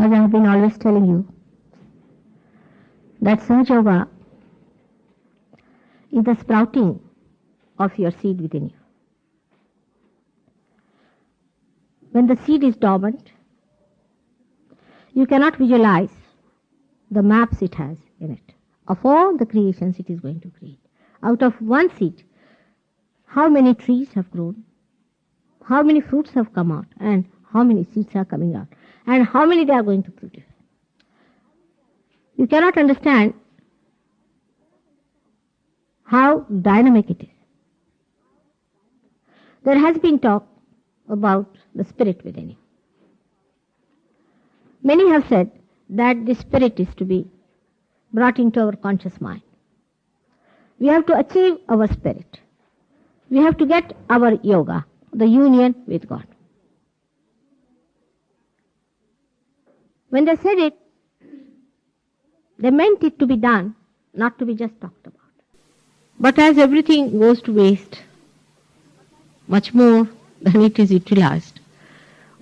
As I have been always telling you, that SahajaYoga is the sprouting of your seed within you. When the seed is dormant, you cannot visualize the maps it has in it, of all the creations it is going to create. Out of one seed, how many trees have grown, how many fruits have come out, and how many seeds are coming out, and how many they are going to produce. You cannot understand how dynamic it is. There has been talk about the spirit within you. Many have said that the spirit is to be brought into our conscious mind. We have to achieve our spirit. We have to get our yoga, the union with God. When they said it, they meant it to be done, not to be just talked about. But as everything goes to waste, much more than it is utilized,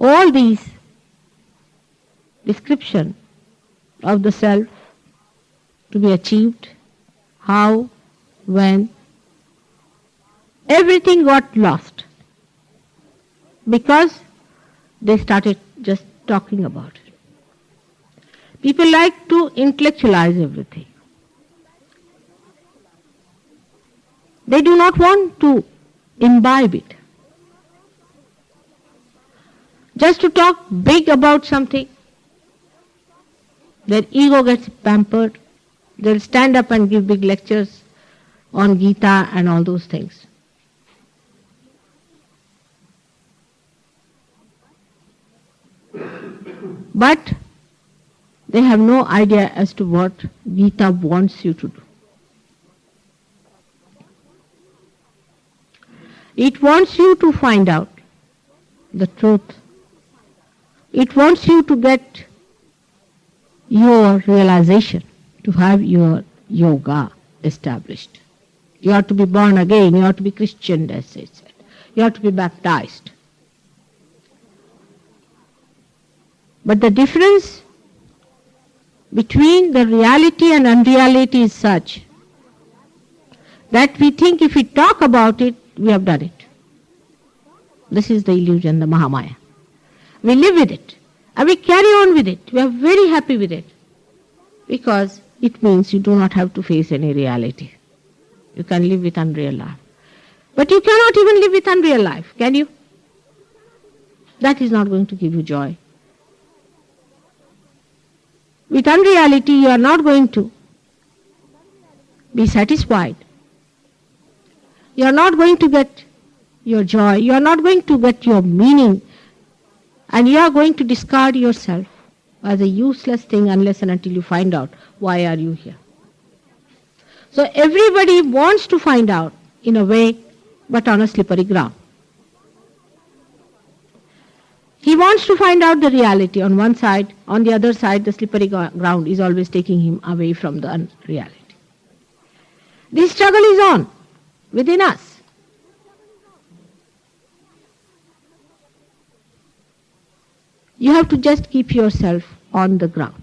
all these description of the self to be achieved, how, when, everything got lost because they started just talking about it. People like to intellectualize everything. They do not want to imbibe it. Just to talk big about something, their ego gets pampered. They'll stand up and give big lectures on Gita and all those things. But they have no idea as to what Gita wants you to do. It wants you to find out the truth. It wants you to get your realization, to have your yoga established. You have to be born again, you have to be Christian, as they said. You have to be baptized. But the difference between the reality and unreality is such that we think if we talk about it, we have done it. This is the illusion, the Mahamaya. We live with it and we carry on with it. We are very happy with it because it means you do not have to face any reality. You can live with unreal life. But you cannot even live with unreal life, can you? That is not going to give you joy. With unreality, you are not going to be satisfied. You are not going to get your joy. You are not going to get your meaning. And you are going to discard yourself as a useless thing unless and until you find out why are you here. So everybody wants to find out in a way, but on a slippery ground. He wants to find out the reality on one side. On the other side, the slippery ground is always taking him away from the unreality. This struggle is on within us. You have to just keep yourself on the ground.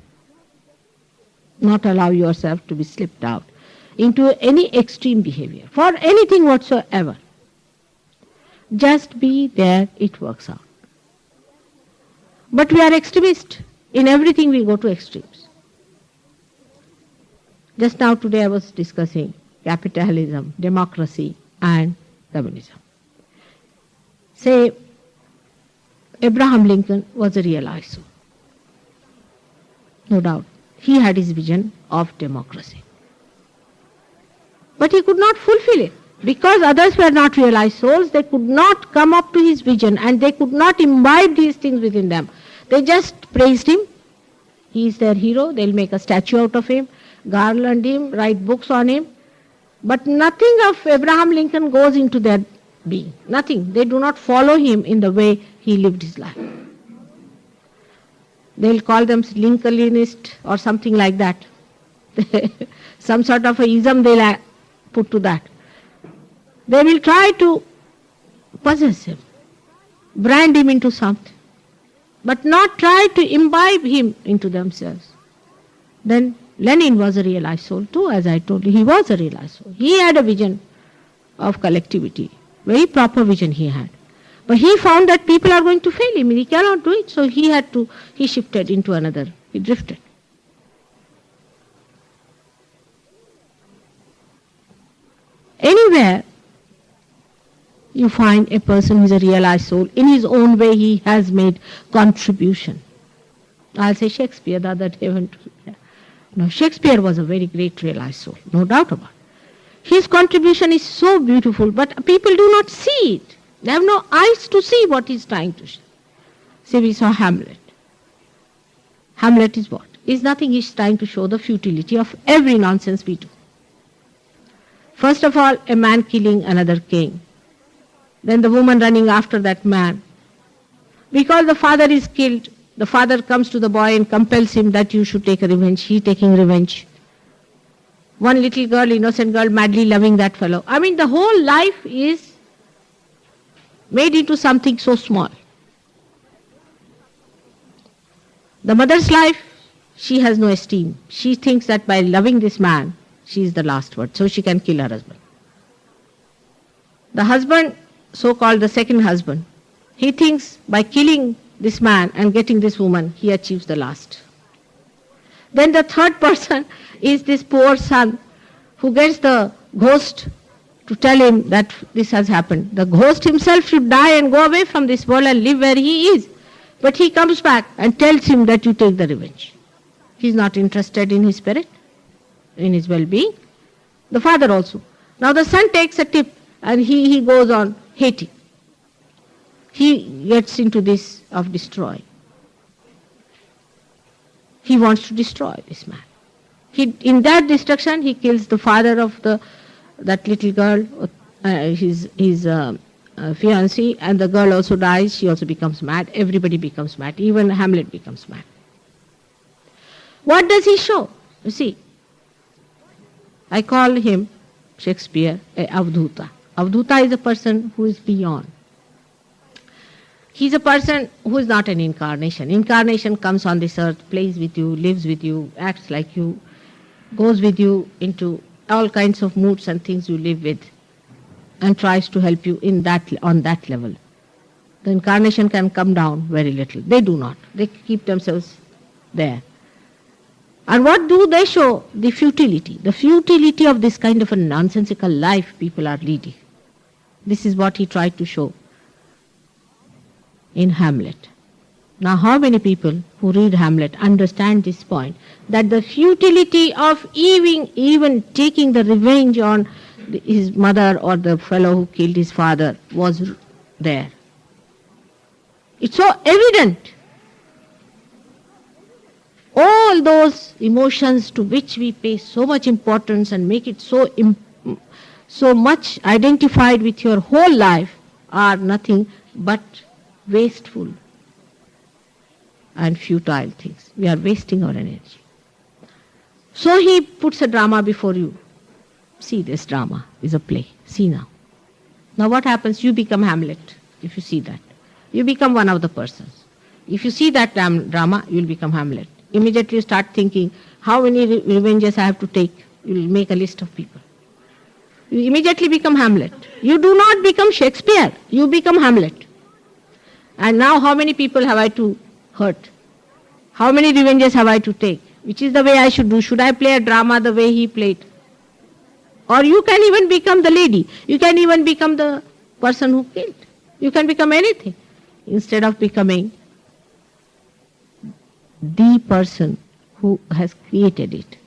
Not allow yourself to be slipped out into any extreme behavior for anything whatsoever. Just be there, it works out. But we are extremists. In everything we go to extremes. Just now today I was discussing capitalism, democracy and communism. Say, Abraham Lincoln was a realized soul. No doubt. He had his vision of democracy. But he could not fulfill it. Because others were not realized souls, they could not come up to his vision and they could not imbibe these things within them. They just praised him. He is their hero. They'll make a statue out of him, garland him, write books on him. But nothing of Abraham Lincoln goes into their being. Nothing. They do not follow him in the way he lived his life. They'll call them Lincolnist or something like that. Some sort of a ism they'll put to that. They will try to possess him, brand him into something. but not try to imbibe him into themselves. Then Lenin was a realized soul too, as I told you. He was a realized soul. He had a vision of collectivity, very proper vision he had. But he found that people are going to fail him. He cannot do it, so he shifted into another. He drifted. Anywhere you find a person who is a realized soul, in his own way he has made contribution. I'll say Shakespeare the other day went to, no, Shakespeare was a very great realized soul, no doubt about it. His contribution is so beautiful, but people do not see it. They have no eyes to see what he's trying to say. Say we saw Hamlet. Hamlet is what? Is nothing. He's trying to show the futility of every nonsense we do. First of all, a man killing another king. Then the woman running after that man. Because the father is killed, the father comes to the boy and compels him that you should take a revenge. He taking revenge. One little girl, innocent girl, madly loving that fellow. I mean, the whole life is made into something so small. The mother's life, she has no esteem. She thinks that by loving this man, she is the last word, so she can kill her husband. The husband, so-called the second husband, he thinks by killing this man and getting this woman, he achieves the last. Then the third person is this poor son who gets the ghost to tell him that this has happened. The ghost himself should die and go away from this world and live where he is. But he comes back and tells him that you take the revenge. He's not interested in his spirit, in his well-being. The father also. Now the son takes a tip and he goes on hating. He gets into this of destroying. He wants to destroy this man. In that destruction, he kills the father of that little girl, his fiancée, and the girl also dies. She also becomes mad. Everybody becomes mad. Even Hamlet becomes mad. What does he show? You see, I call him, Shakespeare, a Avdhuta. Avdhuta is a person who is beyond. He's a person who is not an incarnation. Incarnation comes on this earth, plays with you, lives with you, acts like you, goes with you into all kinds of moods and things you live with, and tries to help you on that level. The incarnation can come down very little. They do not. They keep themselves there. And what do they show? The futility of this kind of a nonsensical life people are leading. This is what he tried to show in Hamlet. Now how many people who read Hamlet understand this point, that the futility of even taking the revenge on his mother or the fellow who killed his father was there. It's so evident. All those emotions to which we pay so much importance and make it so much identified with your whole life are nothing but wasteful and futile things. We are wasting our energy. So he puts a drama before you. See, this drama is a play. See now. Now what happens? You become Hamlet if you see that. You become one of the persons. If you see that drama, you will become Hamlet. Immediately you start thinking, how many revenges I have to take? You will make a list of people. You immediately become Hamlet. You do not become Shakespeare. You become Hamlet. And now how many people have I to hurt? How many revenges have I to take? Which is the way I should do? Should I play a drama the way he played? Or you can even become the lady. You can even become the person who killed. You can become anything instead of becoming the person who has created it.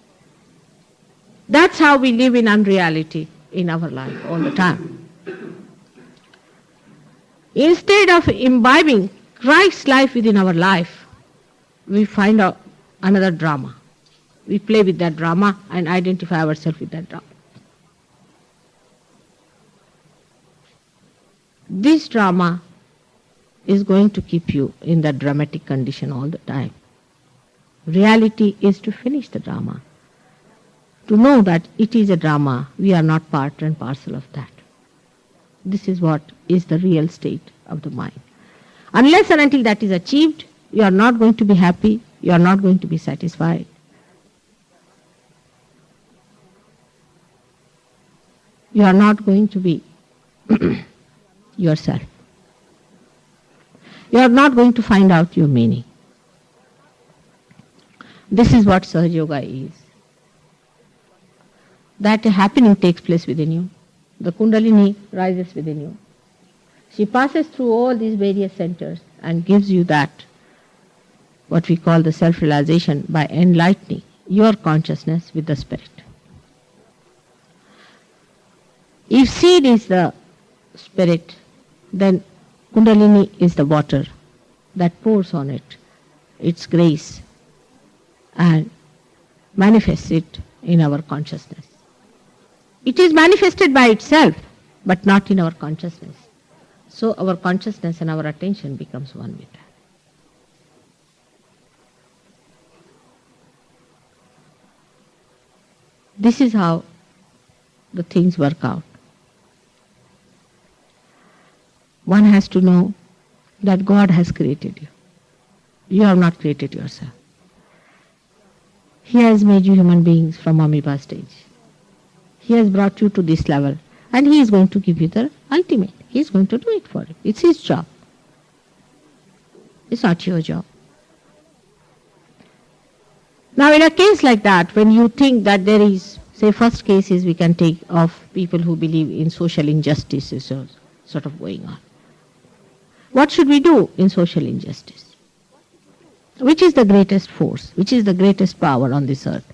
That's how we live in unreality in our life all the time. Instead of imbibing Christ's life within our life, we find out another drama. We play with that drama and identify ourselves with that drama. This drama is going to keep you in that dramatic condition all the time. Reality is to finish the drama, to know that it is a drama, we are not part and parcel of that. This is what is the real state of the mind. Unless and until that is achieved, You are not going to be happy. You are not going to be satisfied. You are not going to be yourself. You are not going to find out your meaning. This is what SahajaYoga is. That a happening takes place within you. The Kundalini rises within you. She passes through all these various centers and gives you that, what we call the self-realization, by enlightening your consciousness with the Spirit. If seed is the Spirit, then Kundalini is the water that pours on it its grace and manifests it in our consciousness. It is manifested by itself, but not in our consciousness. So our consciousness and our attention becomes one with that. This is how the things work out. One has to know that God has created you. You have not created yourself. He has made you human beings from amoeba stage. He has brought you to this level, and He is going to give you the ultimate. He is going to do it for you. It's His job. It's not your job. Now in a case like that, when you think that there is, say, first cases we can take of people who believe in social injustices sort of going on. What should we do in social injustice? Which is the greatest force? Which is the greatest power on this earth?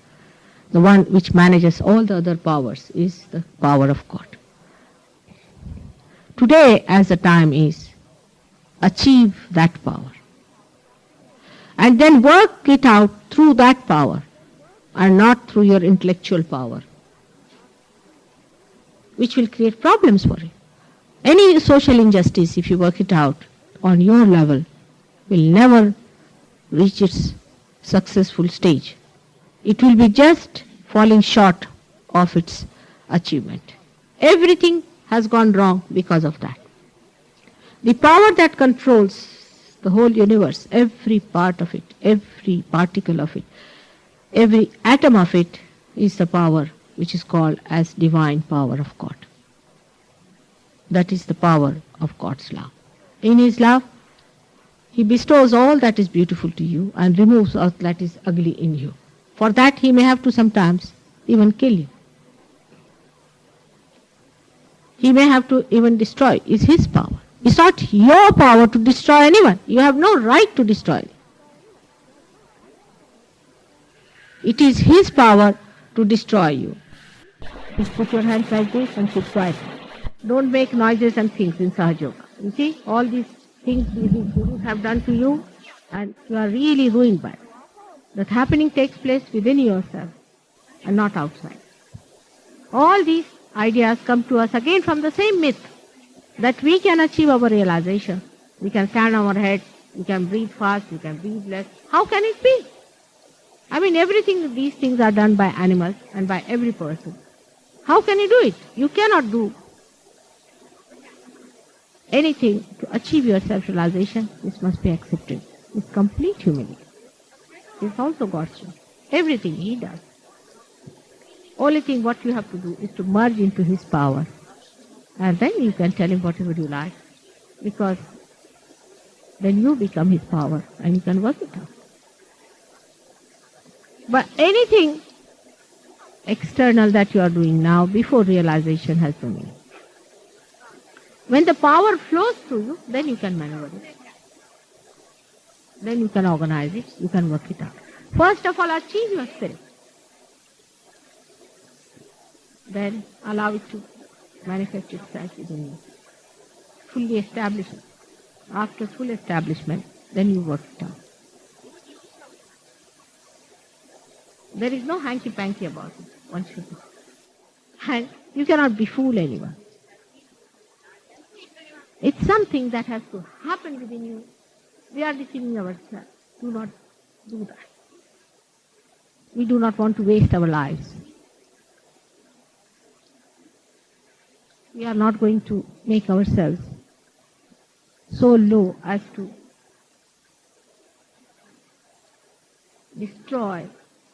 The one which manages all the other powers is the power of God. Today, as the time is, achieve that power. And then work it out through that power and not through your intellectual power, which will create problems for you. Any social injustice, if you work it out on your level, will never reach its successful stage. It will be just falling short of its achievement. Everything has gone wrong because of that. The power that controls the whole universe, every part of it, every particle of it, every atom of it, is the power which is called as divine power of God. That is the power of God's love. In His love, He bestows all that is beautiful to you and removes all that is ugly in you. For that He may have to sometimes even kill you. He may have to even destroy. It's His power. It's not your power to destroy anyone. You have no right to destroy them. It is His power to destroy you. Just put your hands like this and sit quietly. Don't make noises and things in SahajaYoga. You see, all these things these gurus have done to you, and you are really ruined by it. That happening takes place within yourself and not outside. All these ideas come to us again from the same myth that we can achieve our realization. We can stand on our head, we can breathe fast, we can breathe less. How can it be? I mean, everything, these things are done by animals and by every person. How can you do it? You cannot do anything to achieve your self-realization. This must be accepted. It's complete humility. It's also God's job. Everything He does. Only thing what you have to do is to merge into His power. And then you can tell Him whatever you like. Because then you become His power and you can work it out. But anything external that you are doing now before realization has no meaning. When the power flows through you, then you can maneuver it. Then you can organize it, you can work it out. First of all, achieve your spirit. Then allow it to manifest itself within you. Fully establish it. After full establishment, then you work it out. There is no hanky-panky about it. One should know. And you cannot befool anyone. It's something that has to happen within you. We are deceiving ourselves. Do not do that. We do not want to waste our lives. We are not going to make ourselves so low as to destroy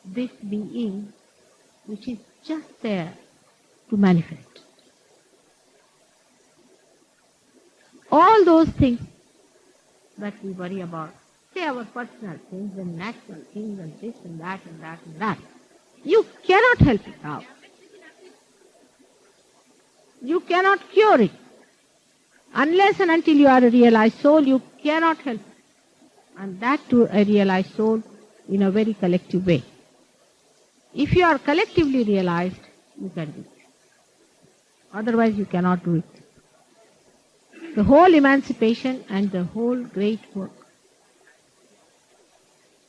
this being which is just there to manifest. All those things that we worry about, say our personal things and natural things and this and that and that and that, you cannot help it out. You cannot cure it. Unless and until you are a realized soul, you cannot help it. And that to a realized soul in a very collective way. If you are collectively realized, you can do it. Otherwise you cannot do it. The whole emancipation and the whole great work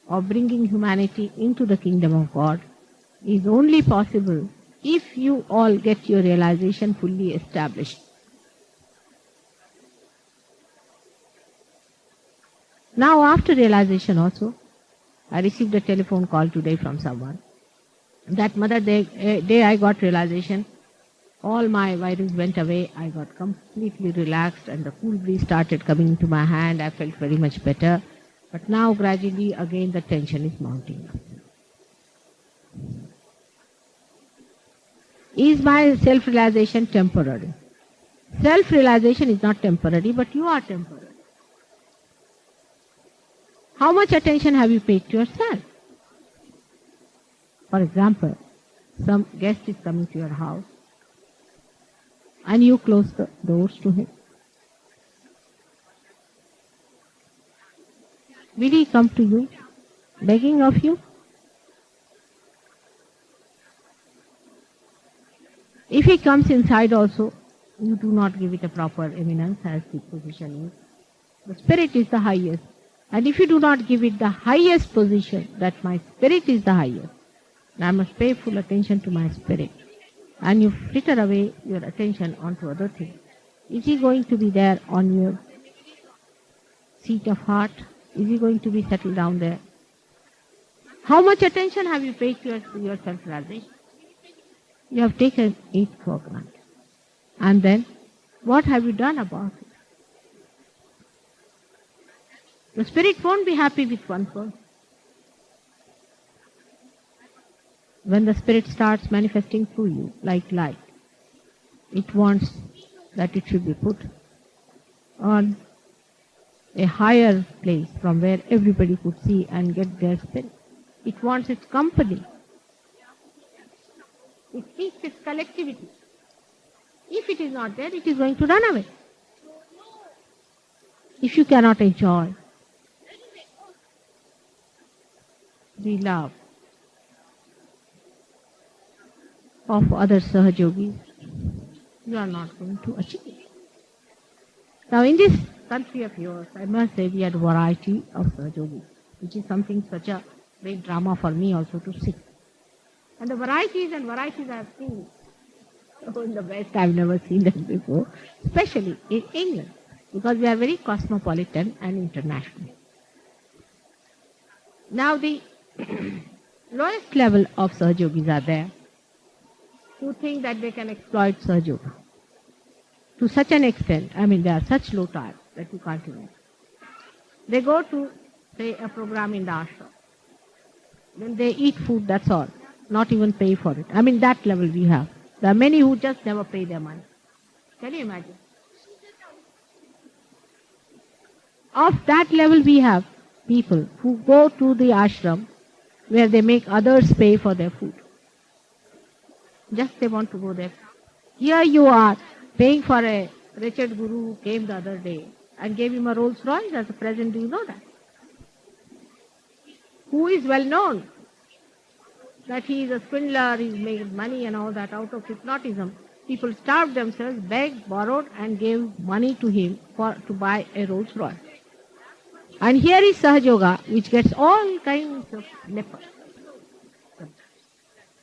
of bringing humanity into the kingdom of God is only possible if you all get your realization fully established. Now after realization also, I received a telephone call today from someone. That mother day I got realization, all my virus went away, I got completely relaxed and the cool breeze started coming into my hand, I felt very much better. But now gradually again the tension is mounting up. Is my self-realization temporary? Self-realization is not temporary, but you are temporary. How much attention have you paid to yourself? For example, some guest is coming to your house and you close the doors to him. Will he come to you, begging of you? If he comes inside also, you do not give it a proper eminence as the position is. The spirit is the highest. And if you do not give it the highest position, that my spirit is the highest, and I must pay full attention to my spirit, and you fritter away your attention onto other things, is he going to be there on your seat of heart? Is he going to be settled down there? How much attention have you paid to your self-realization? You have taken it for granted. And then, what have you done about it? The spirit won't be happy with one person. When the spirit starts manifesting through you like light, it wants that it should be put on a higher place from where everybody could see and get their spirit. It wants its company. It seeks its collectivity. If it is not there, it is going to run away. If you cannot enjoy the love of other Sahajogis, you are not going to achieve it. Now in this country of yours, I must say we had a variety of Sahajogis, which is something such a great drama for me also to see. And the varieties and varieties I have seen, in the West I have never seen them before, especially in England, because we are very cosmopolitan and international. Now the lowest level of Sahajogis are there who think that they can exploit Sahaja to such an extent. I mean, they are such low types that you can't imagine. They go to, say, a program in the ashram. Then they eat food, that's all. Not even pay for it. I mean, that level we have. There are many who just never pay their money. Can you imagine? Of that level we have people who go to the ashram where they make others pay for their food. Just they want to go there. Here you are paying for a wretched guru who came the other day and gave him a Rolls Royce as a present. Do you know that? Who is well known that he is a swindler, he's made money and all that out of hypnotism. People starved themselves, begged, borrowed and gave money to him to buy a Rolls Royce. And here is SahajaYoga, which gets all kinds of lepers.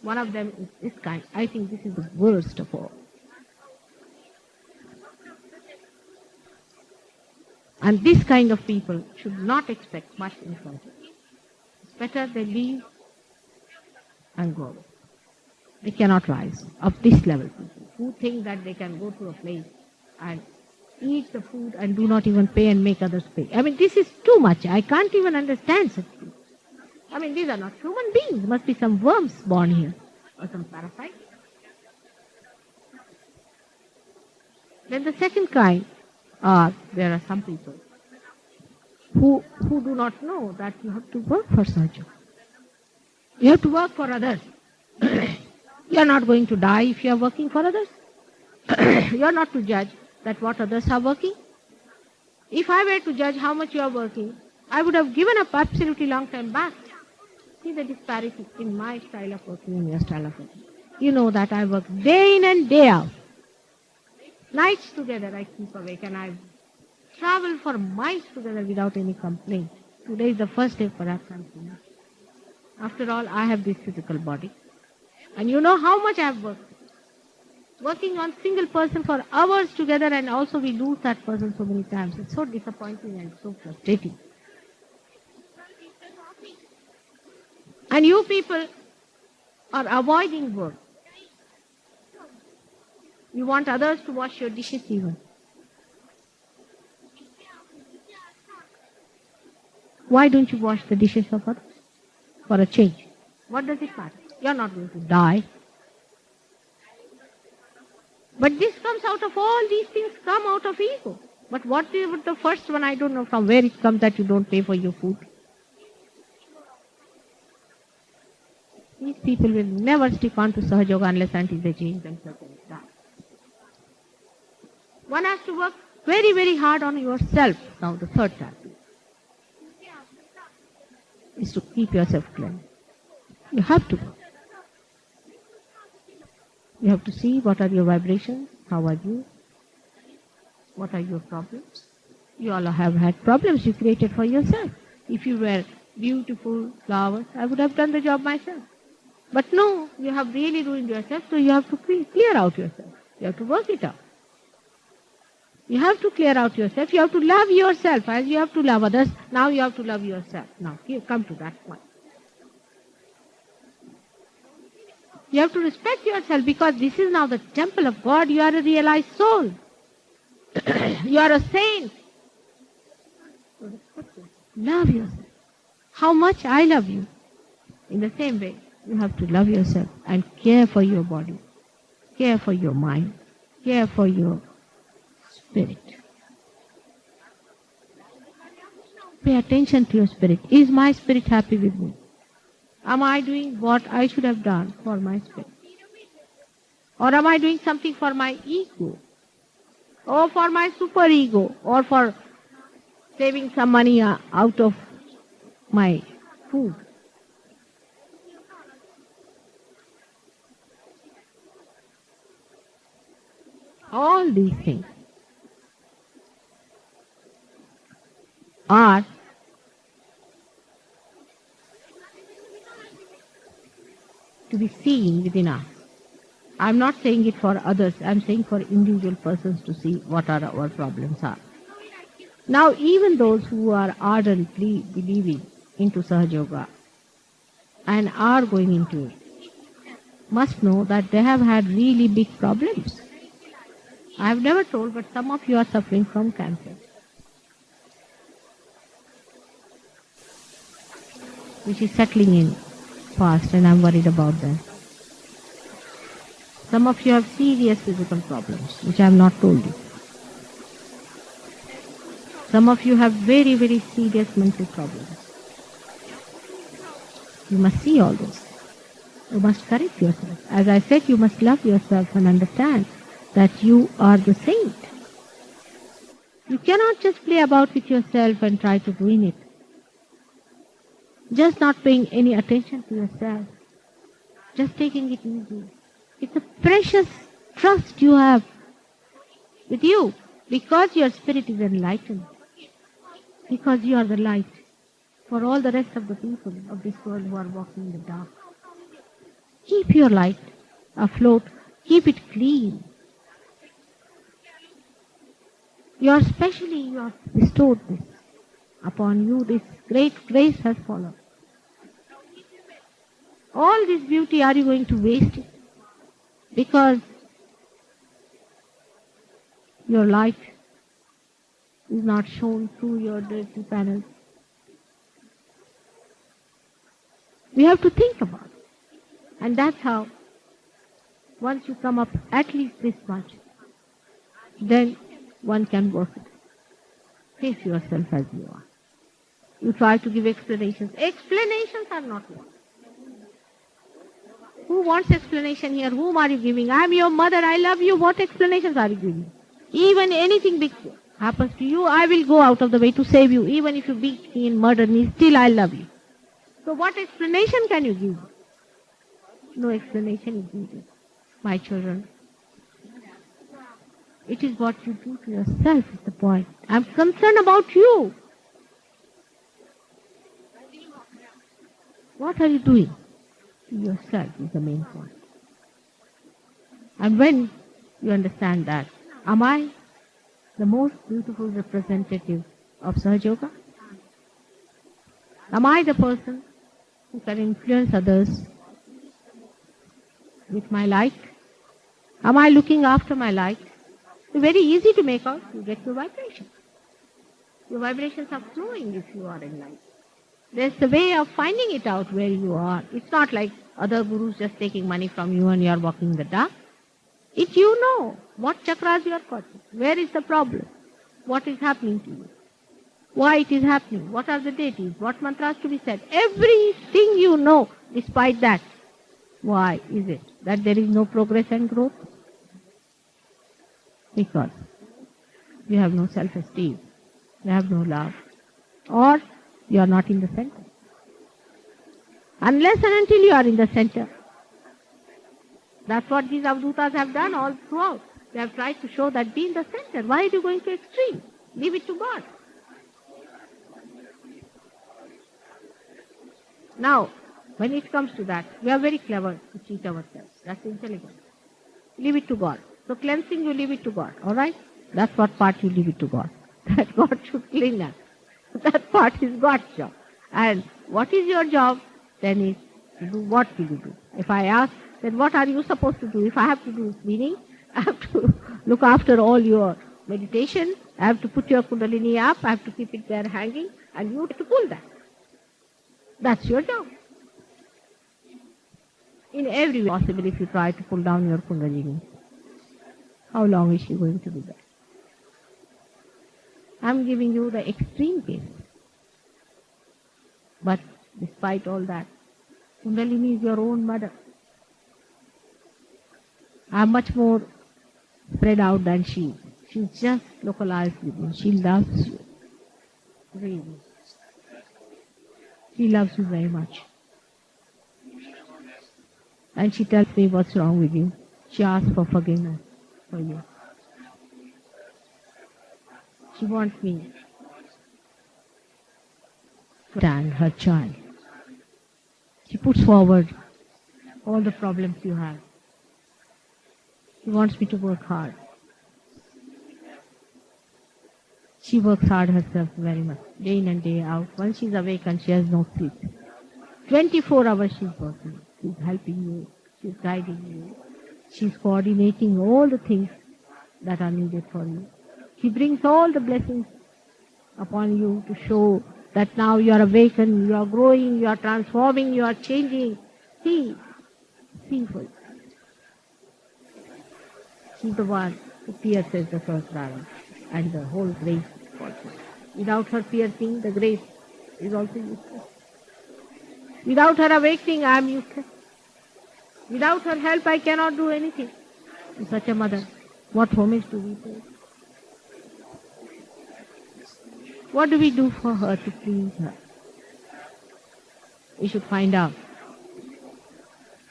One of them is this kind. I think this is the worst of all. And this kind of people should not expect much in Sahaja. It's better they leave and go away. They cannot rise of this level people who think that they can go to a place and eat the food and do not even pay and make others pay. I mean, this is too much. I can't even understand such things. I mean, these are not human beings. Must be some worms born here or some parasite. Then the second kind are, there are some people who do not know that you have to work for Sahaja. You have to work for others. You are not going to die if you are working for others. You are not to judge that what others are working. If I were to judge how much you are working, I would have given up absolutely long time back. See the disparity in my style of working and your style of working. You know that I work day in and day out. Nights together I keep awake and I travel for miles together without any complaint. Today is the first day perhaps I'm feeling. After all, I have this physical body. And you know how much I have worked. Working on single person for hours together and also we lose that person so many times. It's so disappointing and so frustrating. And you people are avoiding work. You want others to wash your dishes even. Why don't you wash the dishes of others? For a change. What does it matter? You're not going to die. But this comes out of all these things come out of ego. But what is the first one? I don't know from where it comes that you don't pay for your food. These people will never stick on to SahajaYoga unless until they change themselves and die. One has to work very, very hard on yourself. Now the third task is to keep yourself clean. You have to work. You have to see what are your vibrations, how are you, what are your problems. You all have had problems you created for yourself. If you were beautiful flowers, I would have done the job myself. But no, you have really ruined yourself, so you have to clear out yourself. You have to work it out. You have to clear out yourself. You have to love yourself as you have to love others. Now you have to love yourself. Now, come to that point. You have to respect yourself because this is now the temple of God. You are a realized soul. You are a saint. Love yourself. How much I love you. In the same way, you have to love yourself and care for your body, care for your mind, care for your spirit. Pay attention to your spirit. Is my spirit happy with me? Am I doing what I should have done for my spirit? Or am I doing something for my ego? Or for my superego? Or for saving some money out of my food? All these things are to be seen within us. I'm not saying it for others. I'm saying for individual persons to see what are our problems are. Now, even those who are ardently believing into SahajaYoga and are going into it must know that they have had really big problems. I have never told, but some of you are suffering from cancer, which is settling in fast, and I'm worried about that. Some of you have serious physical problems, which I have not told you. Some of you have very, very serious mental problems. You must see all this. You must correct yourself. As I said, you must love yourself and understand that you are the saint. You cannot just play about with yourself and try to ruin it. Just not paying any attention to yourself. Just taking it easy. It's a precious trust you have with you because your spirit is enlightened. Because you are the light for all the rest of the people of this world who are walking in the dark. Keep your light afloat. Keep it clean. You are specially, you have bestowed this upon you. This great grace has fallen. All this beauty, are you going to waste it? Because your light is not shown through your dirty panels. We have to think about it. And that's how, once you come up at least this much, then one can work it. Face yourself as you are. You try to give explanations. Explanations are not wanted. Who wants explanation here? Whom are you giving? I am your mother. I love you. What explanations are you giving? Even anything big happens to you, I will go out of the way to save you. Even if you beat me and murder me, still I love you. So what explanation can you give? No explanation is needed, my children. It is what you do to yourself is the point. I am concerned about you. What are you doing to yourself is the main point. And when you understand that, am I the most beautiful representative of SahajaYoga? Am I the person who can influence others with my light? Am I looking after my light? It's very easy to make out. You get your vibration. Your vibrations are flowing if you are in light. There's a way of finding it out where you are. It's not like other gurus just taking money from you and you are walking in the dark. If you know what chakras you are touching, where is the problem, what is happening to you, why it is happening, what are the deities, what mantras to be said, everything you know, despite that, why is it that there is no progress and growth? Because you have no self-esteem, you have no love, or you are not in the center. Unless and until you are in the center. That's what these avdutas have done all throughout. They have tried to show that be in the center. Why are you going to extreme? Leave it to God. Now, when it comes to that, we are very clever to cheat ourselves. That's intelligent. Leave it to God. So cleansing, you leave it to God. All right? That's what part you leave it to God. That God should clean us. That part is God's job. And what is your job? Then is to do what will you do. If I ask, then what are you supposed to do? If I have to do cleaning, I have to look after all your meditation, I have to put your kundalini up, I have to keep it there hanging, and you have to pull that. That's your job. In every way possible, if you try to pull down your kundalini, how long is she going to do that? I'm giving you the extreme case. But despite all that, kundalini is your own mother. I'm much more spread out than she is. She's just localized with you. She loves you. Really. She loves you very much. And she tells me what's wrong with you. She asks for forgiveness for you. She wants me to stand her child. She puts forward all the problems you have. She wants me to work hard. She works hard herself very much, day in and day out. Once she's awake and she has no sleep. 24 hours she's working. She's helping you. She's guiding you. She's coordinating all the things that are needed for you. She brings all the blessings upon you to show that now you are awakened, you are growing, you are transforming, you are changing. See for it. She's the one who pierces the first round and the whole grace also. Without her piercing, the grace is also useless. Without her awakening, I am useless. Without her help, I cannot do anything. To such a mother, what homage do we pay? What do we do for her to please her? We should find out.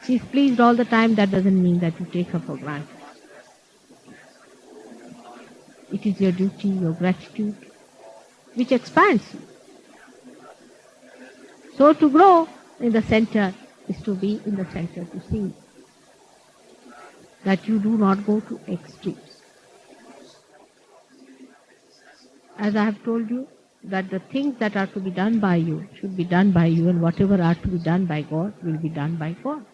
She's pleased all the time, that doesn't mean that you take her for granted. It is your duty, your gratitude, which expands you. So to grow in the center is to be in the center, to see that you do not go to extremes. As I have told you, that the things that are to be done by you should be done by you, and whatever are to be done by God will be done by God.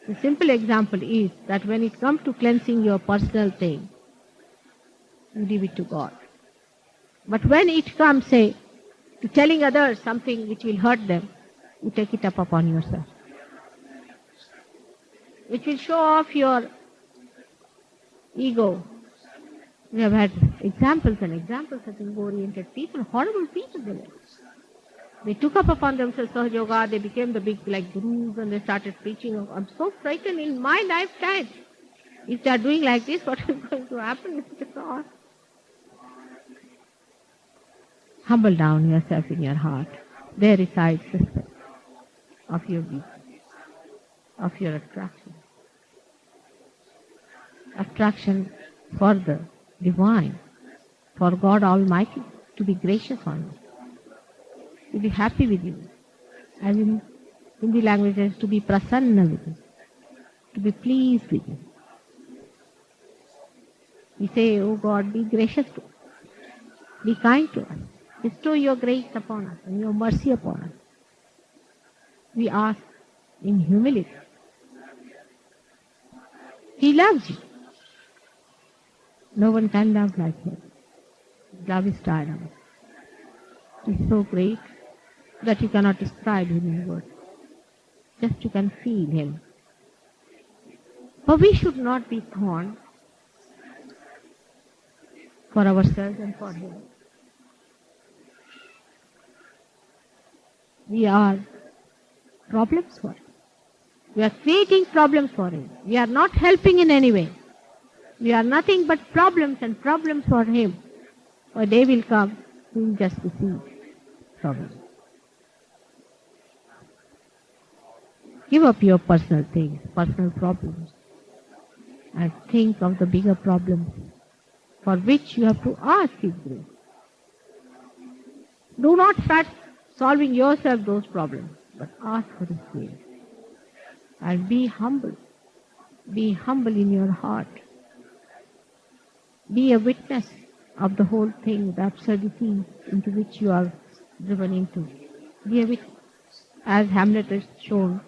The simple example is that when it comes to cleansing your personal thing, you leave it to God. But when it comes, say, to telling others something which will hurt them, you take it up upon yourself, which will show off your ego. We have had examples and examples of ego-oriented people, horrible people they were. They took up upon themselves SahajaYoga, they became the big gurus and they started preaching. I'm so frightened in my lifetime. If they are doing like this, what is going to happen? Humble down yourself in your heart. There resides the spirit of your being, of your attraction. Attraction for the divine, for God Almighty to be gracious on you, to be happy with you. As in Hindi language says, to be prasanna with you, to be pleased with you. We say, oh God, be gracious to us, be kind to us, bestow your grace upon us and your mercy upon us. We ask in humility. He loves you. No one can love like him. Love is tiresome. He is so great that you cannot describe him in words. Just you can feel him. But we should not be thorn for ourselves and for him. We are problems for him. We are creating problems for him. We are not helping in any way. We are nothing but problems and problems for him. A day will come, he will just receive problems. Give up your personal things, personal problems, and think of the bigger problems for which you have to ask his grace. Do not start solving yourself those problems, but ask for his grace. And be humble. Be humble in your heart. Be a witness of the whole thing, the absurdity into which you are driven into. Be a witness. As Hamlet has shown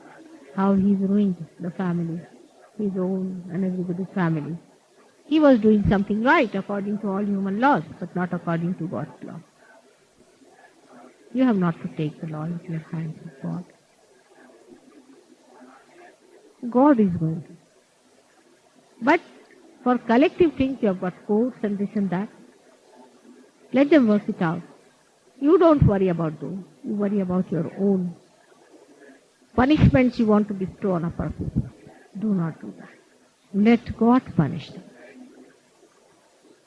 how he's ruined the family, his own and everybody's family. He was doing something right according to all human laws, but not according to God's law. You have not to take the law into your hands of God. God is going to. But for collective things, you have got courts and this and that. Let them work it out. You don't worry about those. You worry about your own punishments you want to bestow on upper people. Do not do that. Let God punish them.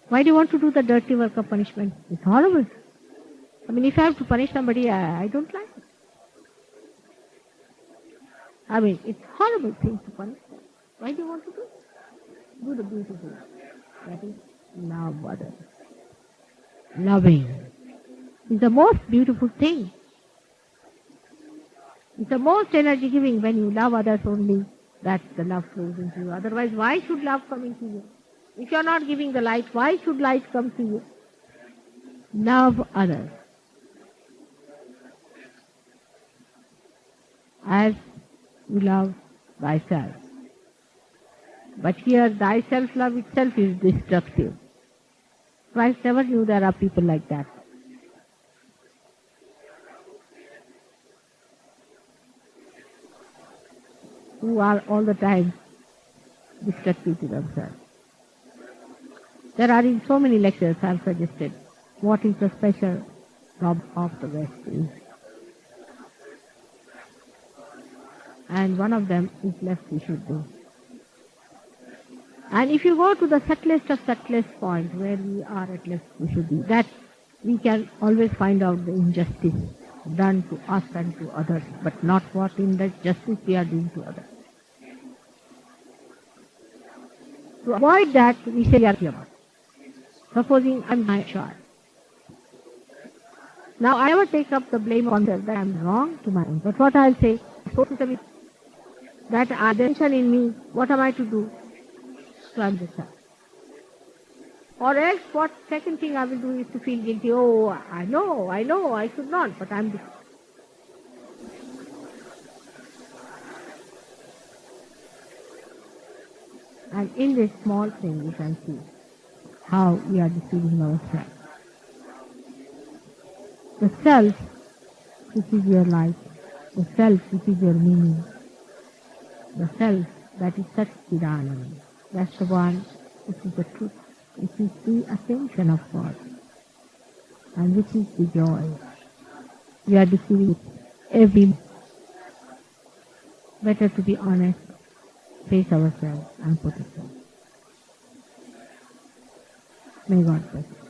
Why do you want to do the dirty work of punishment? It's horrible. I mean, if I have to punish somebody, I don't like it. I mean, it's a horrible thing to punish them. Why do you want to do it? Do the beautiful. That is love others. Loving is the most beautiful thing. It's the most energy giving when you love others only, that the love flows into you. Otherwise, why should love come into you? If you are not giving the light, why should light come to you? Love others as you love thyself. But here, thyself love itself is destructive. Christ never knew there are people like that. Who are all the time destructive to themselves. There are in so many lectures I have suggested what is the special job of the West is. And one of them is left we should do. And if you go to the subtlest of subtlest point where we are at left we should be, that we can always find out the injustice done to us and to others, but not what injustice we are doing to others. To avoid that, we say, supposing I'm my child. Now, I never take up the blame on myself that I'm wrong to my own. But what I'll say, that attention in me, what am I to do? So I'm the child. Or else, what second thing I will do is to feel guilty. Oh, I know, I should not, but I'm the child. And in this small thing, you can see how we are deceiving ourselves. The self, which is your life, The self, which is your meaning. The self, that is Satchidananda. That's the one which is the truth. Which is the ascension of God. And which is the joy. We are deceiving every. Better to be honest, face ourselves and put it down. May God bless.